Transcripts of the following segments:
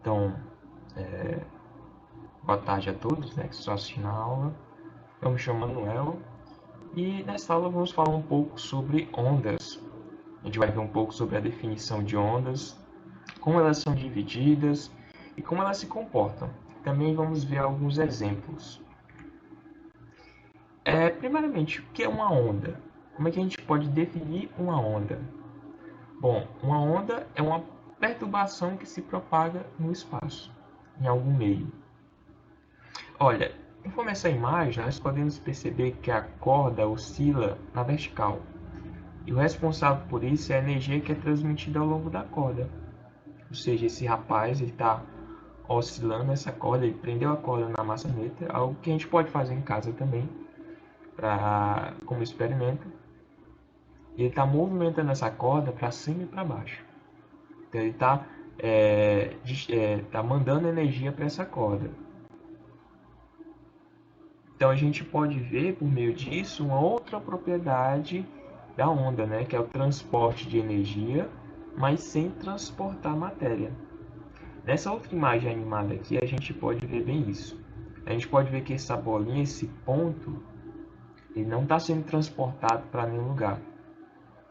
Então, boa tarde a todos, né, que estão assistindo a aula. Eu me chamo Manuel e nessa aula vamos falar um pouco sobre ondas. A gente vai ver um pouco sobre a definição de ondas, como elas são divididas e como elas se comportam. Também vamos ver alguns exemplos. Primeiramente, o que é uma onda? Como é que a gente pode definir uma onda? Bom, uma onda é uma perturbação que se propaga no espaço, em algum meio. Olha, conforme essa imagem, nós podemos perceber que a corda oscila na vertical. E o responsável por isso é a energia que é transmitida ao longo da corda. Ou seja, esse rapaz está oscilando essa corda, ele prendeu a corda na maçaneta, algo que a gente pode fazer em casa também, como experimento. E ele está movimentando essa corda para cima e para baixo. Então ele está mandando energia para essa corda. Então a gente pode ver por meio disso uma outra propriedade da onda, né, que é o transporte de energia, mas sem transportar matéria. Nessa outra imagem animada aqui a gente pode ver bem isso. A gente pode ver que essa bolinha, esse ponto, ele não está sendo transportado para nenhum lugar.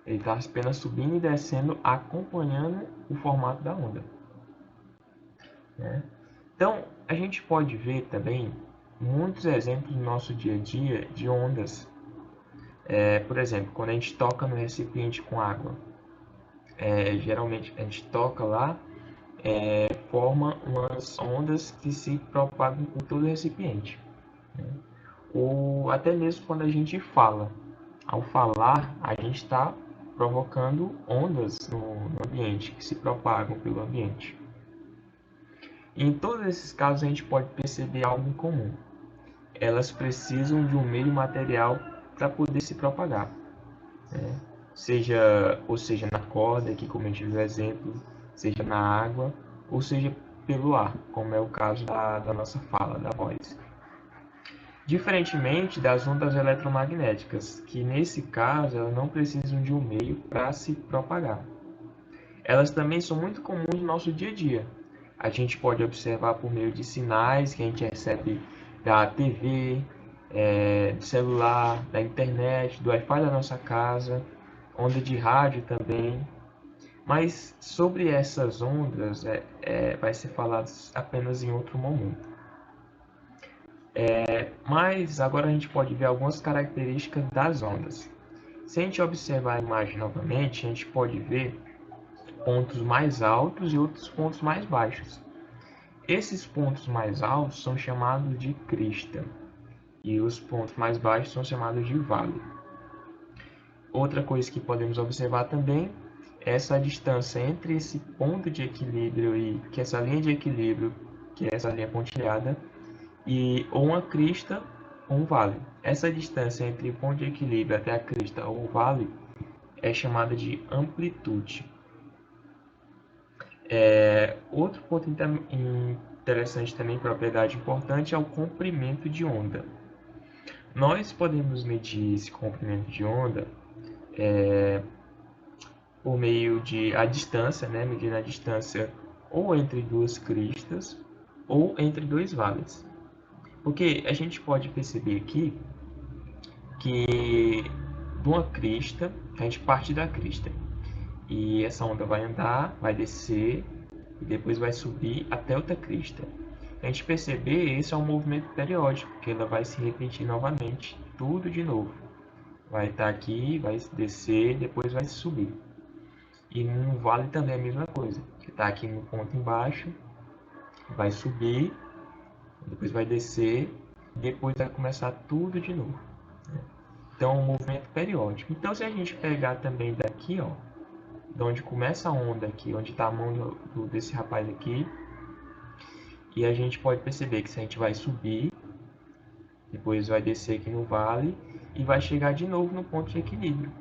Ele está apenas subindo e descendo, acompanhando o formato da onda, né? Então a gente pode ver também muitos exemplos no nosso dia a dia de ondas. Por exemplo, quando a gente toca no recipiente com água, geralmente a gente toca lá, forma umas ondas que se propagam por todo o recipiente, né? Ou até mesmo quando a gente fala. Ao falar, a gente está provocando ondas no ambiente, que se propagam pelo ambiente. E em todos esses casos a gente pode perceber algo em comum. Elas precisam de um meio material para poder se propagar, né? Ou seja na corda, aqui como a gente viu o exemplo, seja na água, ou seja pelo ar, como é o caso da nossa fala, da voz. Diferentemente das ondas eletromagnéticas, que nesse caso elas não precisam de um meio para se propagar. Elas também são muito comuns no nosso dia a dia. A gente pode observar por meio de sinais que a gente recebe da TV, do celular, da internet, do Wi-Fi da nossa casa, onda de rádio também. Mas sobre essas ondas vai ser falado apenas em outro momento. Mas agora a gente pode ver algumas características das ondas. Se a gente observar a imagem novamente, a gente pode ver pontos mais altos e outros pontos mais baixos. Esses pontos mais altos são chamados de crista e os pontos mais baixos são chamados de vale. Outra coisa que podemos observar também é essa distância entre esse ponto de equilíbrio que essa linha de equilíbrio, que é essa linha pontilhada, e ou uma crista ou um vale. Essa distância entre o ponto de equilíbrio até a crista ou o vale é chamada de amplitude. Outro ponto interessante também, propriedade importante, é o comprimento de onda. Nós podemos medir esse comprimento de onda por meio de a distância, né, medindo a distância ou entre duas cristas ou entre dois vales. Porque a gente pode perceber aqui que de uma crista, a gente parte da crista e essa onda vai andar, vai descer e depois vai subir até outra crista. A gente perceber, esse é um movimento periódico, que ela vai se repetir novamente, tudo de novo. Vai estar aqui, vai descer, depois vai subir. E no vale também é a mesma coisa, que está aqui no ponto embaixo, vai subir, depois vai descer, depois vai começar tudo de novo. Então é um movimento periódico. Então se a gente pegar também daqui, ó, de onde começa a onda aqui, onde está a mão desse rapaz aqui, e a gente pode perceber que se a gente vai subir, depois vai descer aqui no vale e vai chegar de novo no ponto de equilíbrio.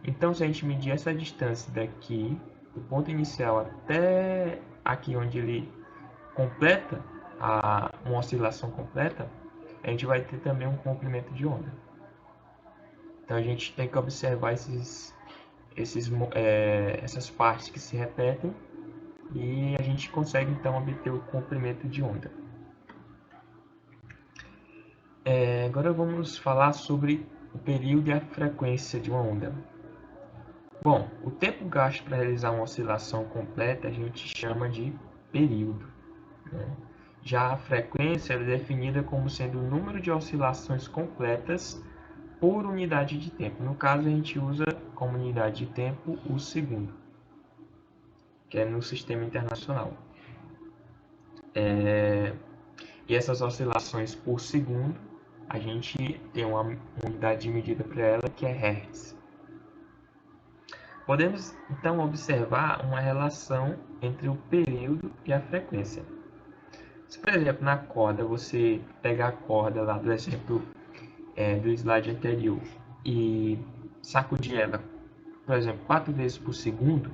Então se a gente medir essa distância daqui, do ponto inicial até aqui onde ele completa uma oscilação completa, a gente vai ter também um comprimento de onda. Então a gente tem que observar essas partes que se repetem e a gente consegue então obter o comprimento de onda. Agora vamos falar sobre o período e a frequência de uma onda. Bom, o tempo gasto para realizar uma oscilação completa a gente chama de período, né? Já a frequência é definida como sendo o número de oscilações completas por unidade de tempo. No caso, a gente usa como unidade de tempo o segundo, que é no sistema internacional. E essas oscilações por segundo, a gente tem uma unidade de medida para ela que é Hertz. Podemos então observar uma relação entre o período e a frequência. Se, por exemplo, na corda, você pegar a corda lá do exemplo do slide anterior e sacudir ela, por exemplo, 4 vezes por segundo,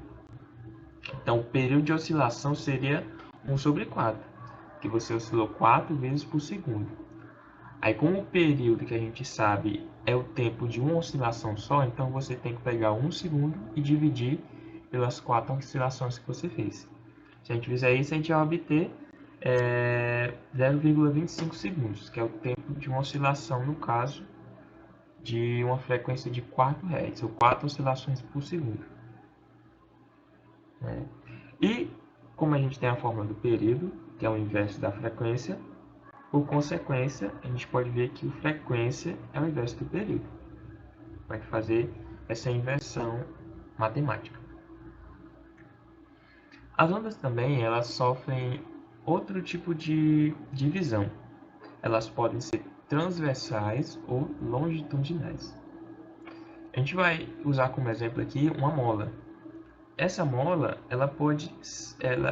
então o período de oscilação seria 1/4, que você oscilou 4 vezes por segundo. Aí, como o período que a gente sabe é o tempo de uma oscilação só, então você tem que pegar 1 segundo e dividir pelas 4 oscilações que você fez. Se a gente fizer isso, a gente vai obter 0,25 segundos, que é o tempo de uma oscilação, no caso, de uma frequência de 4 Hz, ou 4 oscilações por segundo. E, como a gente tem a fórmula do período, que é o inverso da frequência, por consequência, a gente pode ver que a frequência é o inverso do período. Vai fazer essa inversão matemática. As ondas também elas sofrem outro tipo de divisão. Elas podem ser transversais ou longitudinais. A gente vai usar como exemplo aqui uma mola. Essa mola,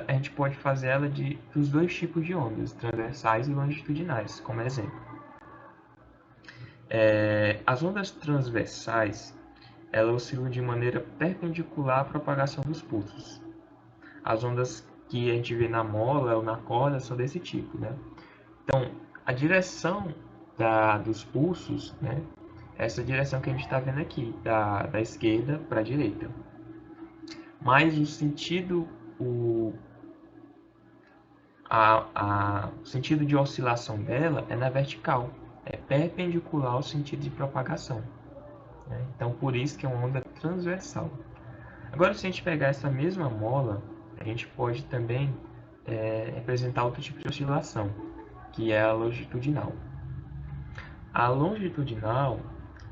a gente pode fazer ela dos dois tipos de ondas, transversais e longitudinais, como exemplo. As ondas transversais, elas oscilam de maneira perpendicular à propagação dos pulsos. As ondas que a gente vê na mola ou na corda são desse tipo, né? Então, a direção dos pulsos, né? Essa direção que a gente está vendo aqui, da esquerda para a direita. Mas o sentido, o sentido de oscilação dela é na vertical, é perpendicular ao sentido de propagação, né? Então, por isso que é uma onda transversal. Agora, se a gente pegar essa mesma mola, a gente pode também representar outro tipo de oscilação, que é a longitudinal. A longitudinal,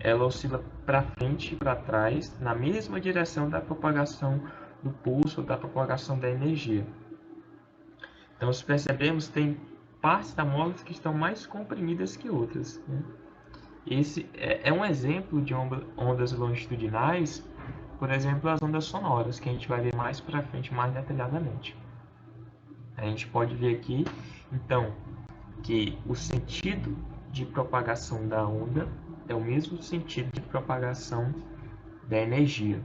ela oscila para frente e para trás na mesma direção da propagação do pulso ou da propagação da energia. Então, se percebemos, tem partes da mola que estão mais comprimidas que outras, né? Esse é um exemplo de ondas longitudinais, por exemplo, as ondas sonoras, que a gente vai ver mais para frente, mais detalhadamente. A gente pode ver aqui, então, que o sentido de propagação da onda é o mesmo sentido de propagação da energia,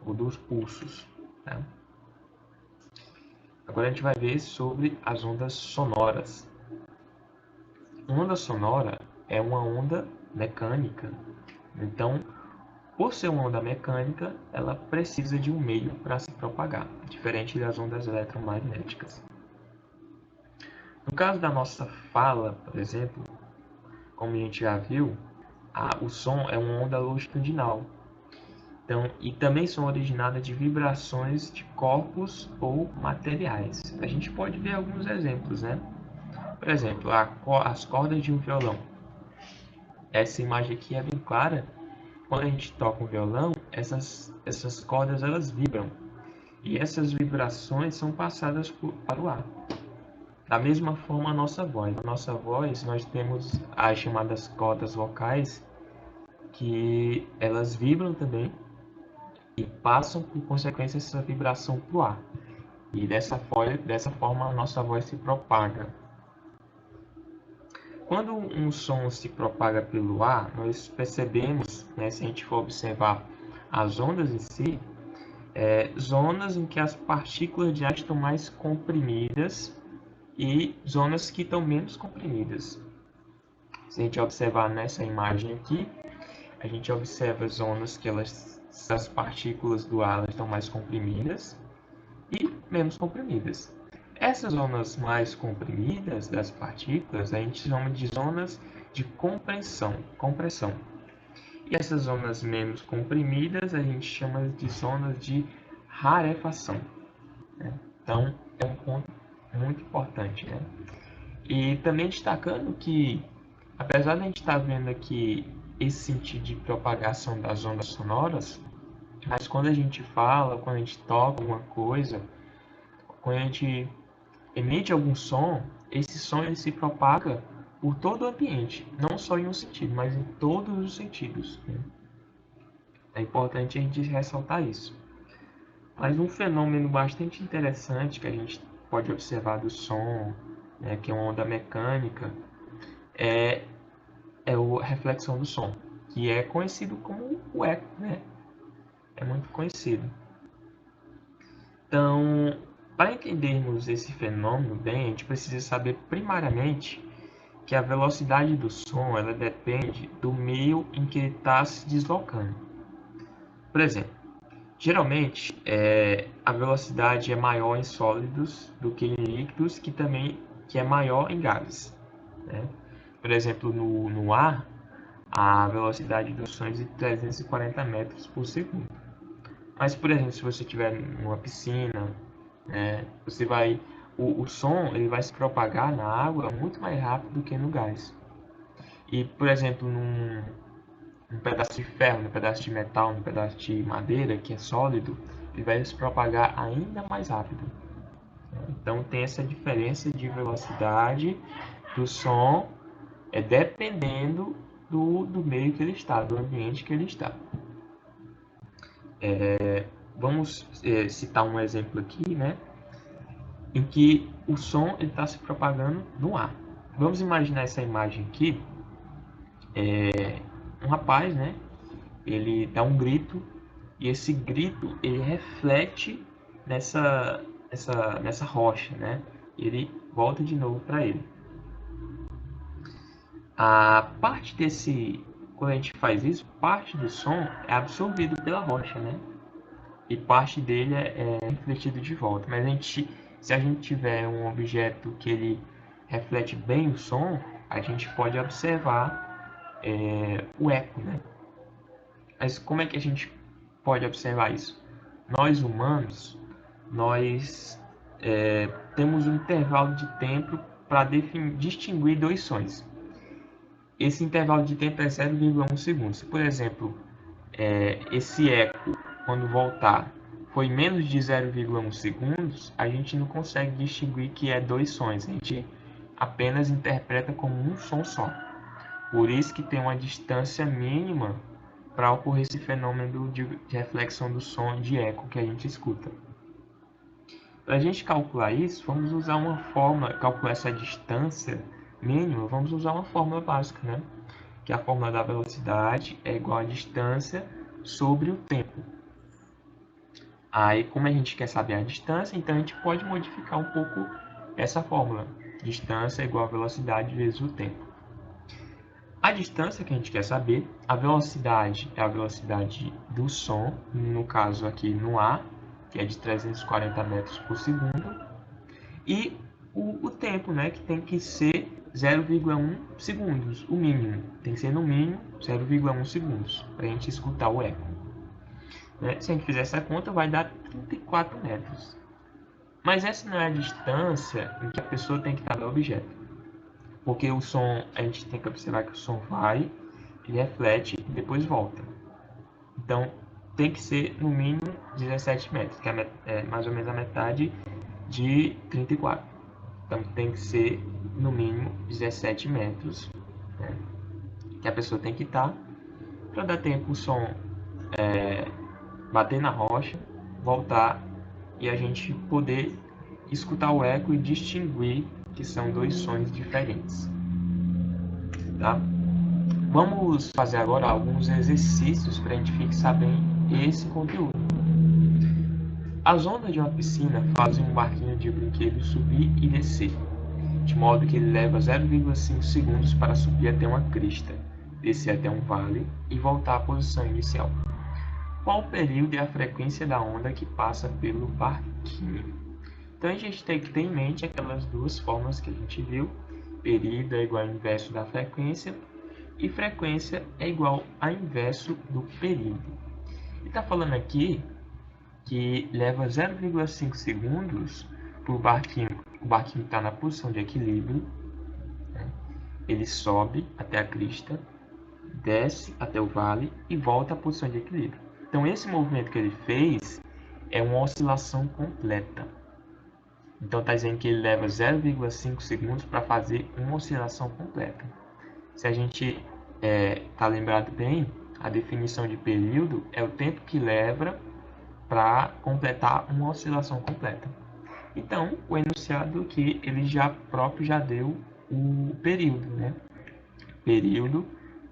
ou dos pulsos, tá? Agora a gente vai ver sobre as ondas sonoras. Uma onda sonora é uma onda mecânica. Então, por ser uma onda mecânica, ela precisa de um meio para se propagar, diferente das ondas eletromagnéticas. No caso da nossa fala, por exemplo, como a gente já viu, o som é uma onda longitudinal. Então, e também são originadas de vibrações de corpos ou materiais. A gente pode ver alguns exemplos, né? Por exemplo, as cordas de um violão. Essa imagem aqui é bem clara. Quando a gente toca um violão, essas cordas elas vibram. E essas vibrações são passadas para o ar. Da mesma forma, a nossa voz. Na nossa voz, nós temos as chamadas cordas vocais, que elas vibram também e passam, por consequência, essa vibração para o ar. E dessa forma, a nossa voz se propaga. Quando um som se propaga pelo ar, nós percebemos, né, se a gente for observar as ondas em si, zonas em que as partículas de ar estão mais comprimidas e zonas que estão menos comprimidas. Se a gente observar nessa imagem aqui, a gente observa zonas que as partículas do ar estão mais comprimidas e menos comprimidas. Essas zonas mais comprimidas das partículas a gente chama de zonas de compressão. E essas zonas menos comprimidas a gente chama de zonas de rarefação, né? Então, é um ponto muito importante, né? E também destacando que, apesar de a gente estar vendo aqui esse sentido de propagação das ondas sonoras, mas quando a gente fala, quando a gente toca alguma coisa, quando a gente emite algum som, esse som ele se propaga por todo o ambiente, não só em um sentido, mas em todos os sentidos, né? É importante a gente ressaltar isso. Mas um fenômeno bastante interessante que a gente pode observar do som, né, que é uma onda mecânica, é a reflexão do som, que é conhecido como o eco, né? É muito conhecido. Então, para entendermos esse fenômeno bem, a gente precisa saber primariamente que a velocidade do som ela depende do meio em que ele está se deslocando. Por exemplo, geralmente a velocidade é maior em sólidos do que em líquidos, que é maior em gases, né? Por exemplo, no ar, a velocidade do som é de 340 metros por segundo. Mas, por exemplo, se você estiver numa piscina, né, o som ele vai se propagar na água muito mais rápido do que no gás. E, por exemplo, num pedaço de ferro, num pedaço de metal, num pedaço de madeira que é sólido, ele vai se propagar ainda mais rápido. Então tem essa diferença de velocidade do som, dependendo do meio que ele está, do ambiente que ele está. Vamos citar um exemplo aqui, né, em que o som está se propagando no ar. Vamos imaginar essa imagem aqui. Um rapaz, né, ele dá um grito e esse grito ele reflete nessa rocha, né? Ele volta de novo para ele. A parte quando a gente faz isso, parte do som é absorvido pela rocha, né? E parte dele é refletido de volta. Mas se a gente tiver um objeto que ele reflete bem o som, a gente pode observar o eco, né? Mas como é que a gente pode observar isso? Nós humanos, nós temos um intervalo de tempo para distinguir dois sons. Esse intervalo de tempo é 0,1 segundos. Se, por exemplo, esse eco, quando voltar, foi menos de 0,1 segundos, a gente não consegue distinguir que é dois sons. A gente apenas interpreta como um som só. Por isso que tem uma distância mínima para ocorrer esse fenômeno de reflexão do som de eco que a gente escuta. Para a gente calcular isso, vamos usar uma fórmula, calcular essa distância mínima, vamos usar uma fórmula básica, né? Que a fórmula da velocidade é igual a distância sobre o tempo. Aí, como a gente quer saber a distância, então a gente pode modificar um pouco essa fórmula. Distância é igual a velocidade vezes o tempo. A distância que a gente quer saber, a velocidade é a velocidade do som, no caso aqui no ar, que é de 340 metros por segundo, e o tempo, né, que tem que ser 0,1 segundos, o mínimo. Tem que ser no mínimo 0,1 segundos para a gente escutar o eco. Né? Se a gente fizer essa conta, vai dar 34 metros. Mas essa não é a distância em que a pessoa tem que estar do objeto. Porque o som, a gente tem que observar que o som vai, ele reflete e depois volta. Então, tem que ser no mínimo 17 metros, que é mais ou menos a metade de 34. Então, tem que ser no mínimo 17 metros, né, que a pessoa tem que estar, para dar tempo o som bater na rocha, voltar e a gente poder escutar o eco e distinguir que são dois sons diferentes. Tá? Vamos fazer agora alguns exercícios para a gente fixar bem esse conteúdo. As ondas de uma piscina fazem um barquinho de brinquedo subir e descer, de modo que ele leva 0,5 segundos para subir até uma crista, descer até um vale e voltar à posição inicial. qual o período e a frequência da onda que passa pelo barquinho. Então a gente tem que ter em mente aquelas duas formas que a gente viu. Período é igual ao inverso da frequência e frequência é igual ao inverso do período. E está falando aqui que leva 0,5 segundos para o barquinho estar na posição de equilíbrio, né? Ele sobe até a crista, desce até o vale e volta à posição de equilíbrio. Então esse movimento que ele fez é uma oscilação completa. Então está dizendo que ele leva 0,5 segundos para fazer uma oscilação completa. Se a gente está lembrado bem, a definição de período é o tempo que leva para completar uma oscilação completa. Então, o enunciado aqui, ele já deu o período, né? Período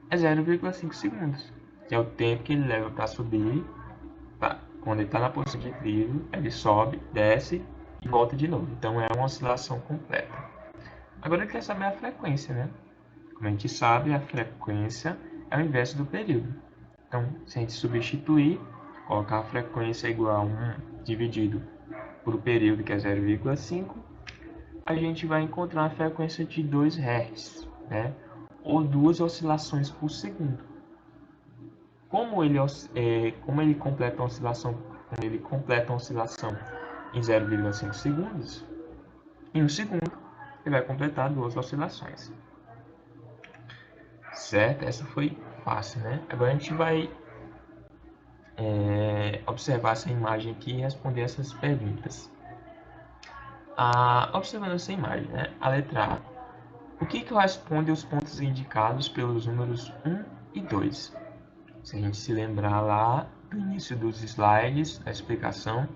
é 0,5 segundos, que é o tempo que ele leva para subir. Quando ele está na posição de equilíbrio, ele sobe, desce e volta de novo. Então, é uma oscilação completa. Agora, ele quer saber a frequência, né? Como a gente sabe, a frequência é o inverso do período. Então, se a gente substituir, colocar a frequência igual a 1 dividido por o período, que é 0,5, a gente vai encontrar a frequência de 2 Hz, né? Ou 2 oscilações por segundo. Como ele completa a oscilação em 0,5 segundos, em 1 segundo ele vai completar 2 oscilações. Certo? Essa foi fácil, né? Agora a gente vai observar essa imagem aqui e responder essas perguntas. Observando essa imagem, né? A letra A. O que corresponde aos pontos indicados pelos números 1 e 2? Se a gente se lembrar lá do início dos slides, da explicação,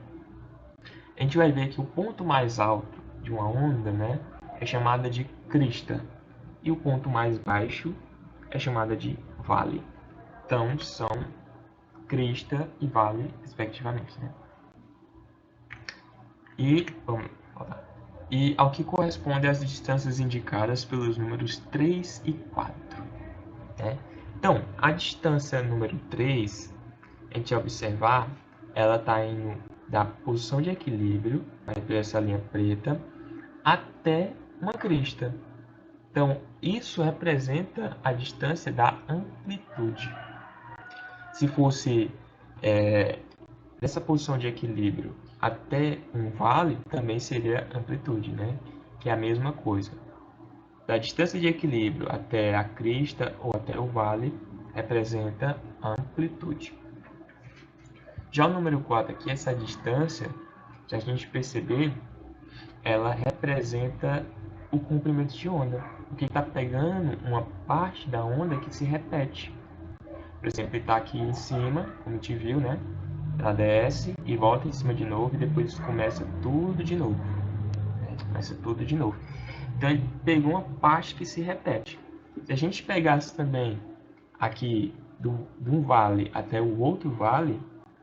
a gente vai ver que o ponto mais alto de uma onda, né, é chamada de crista, e o ponto mais baixo é chamada de vale. Então, são crista e vale, respectivamente, né? E ao que corresponde as distâncias indicadas pelos números 3 e 4. Né? Então, a distância número 3, a gente observar, ela está indo da posição de equilíbrio, vai por essa linha preta, até uma crista. Então, isso representa a distância da amplitude. Se fosse dessa posição de equilíbrio até um vale, também seria amplitude, né? Que é a mesma coisa. Da distância de equilíbrio até a crista ou até o vale, representa amplitude. Já o número 4 aqui, essa distância, se a gente perceber, ela representa o comprimento de onda, porque está pegando uma parte da onda que se repete. Por exemplo, ele está aqui em cima, como a gente viu, né? Ela desce e volta em cima de novo e depois começa tudo de novo. Então ele pegou uma parte que se repete. Se a gente pegasse também aqui de um vale até o outro vale,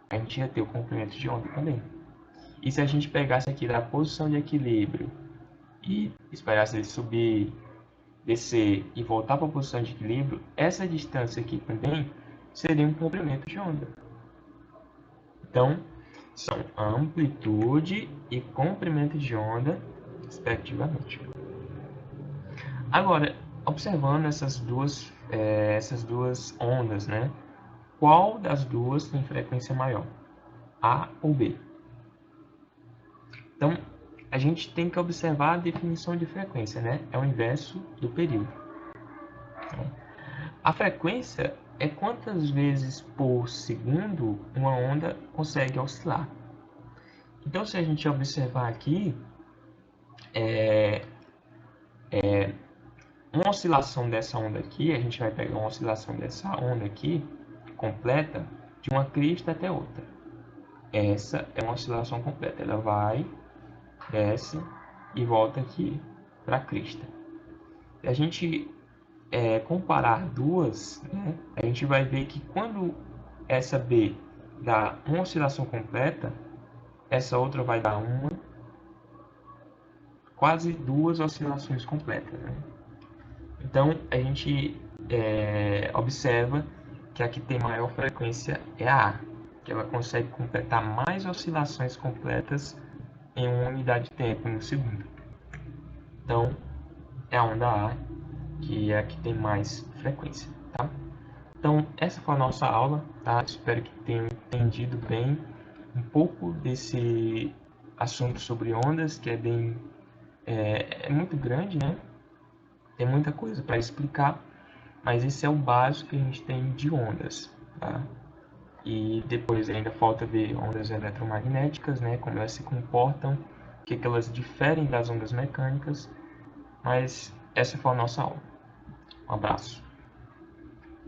a gente ia ter o comprimento de onda também. E se a gente pegasse aqui da posição de equilíbrio e esperasse ele subir, descer e voltar para a posição de equilíbrio, essa distância aqui também seria um comprimento de onda. Então, são amplitude e comprimento de onda, respectivamente. Agora, observando essas duas ondas, né? Qual das duas tem frequência maior? A ou B? Então, a gente tem que observar a definição de frequência, né? É o inverso do período. A frequência é quantas vezes por segundo uma onda consegue oscilar. Então, se a gente observar aqui, uma oscilação dessa onda aqui, a gente vai pegar uma oscilação dessa onda aqui, completa, de uma crista até outra. Essa é uma oscilação completa. Ela vai, desce e volta aqui para a crista. Se a gente comparar duas, né, a gente vai ver que quando essa B dá uma oscilação completa, essa outra vai dar quase duas oscilações completas, né? Então, a gente observa que a que tem maior frequência é a A. que ela consegue completar mais oscilações completas em uma unidade de tempo, em um segundo. Então, é a onda A, que é a que tem mais frequência, tá? Então, essa foi a nossa aula, tá? Espero que tenham entendido bem um pouco desse assunto sobre ondas, que é muito grande, né? Tem muita coisa para explicar, mas esse é o básico que a gente tem de ondas, tá? E depois ainda falta ver ondas eletromagnéticas, né? Como elas se comportam, o que elas diferem das ondas mecânicas, mas essa foi a nossa aula. Um abraço.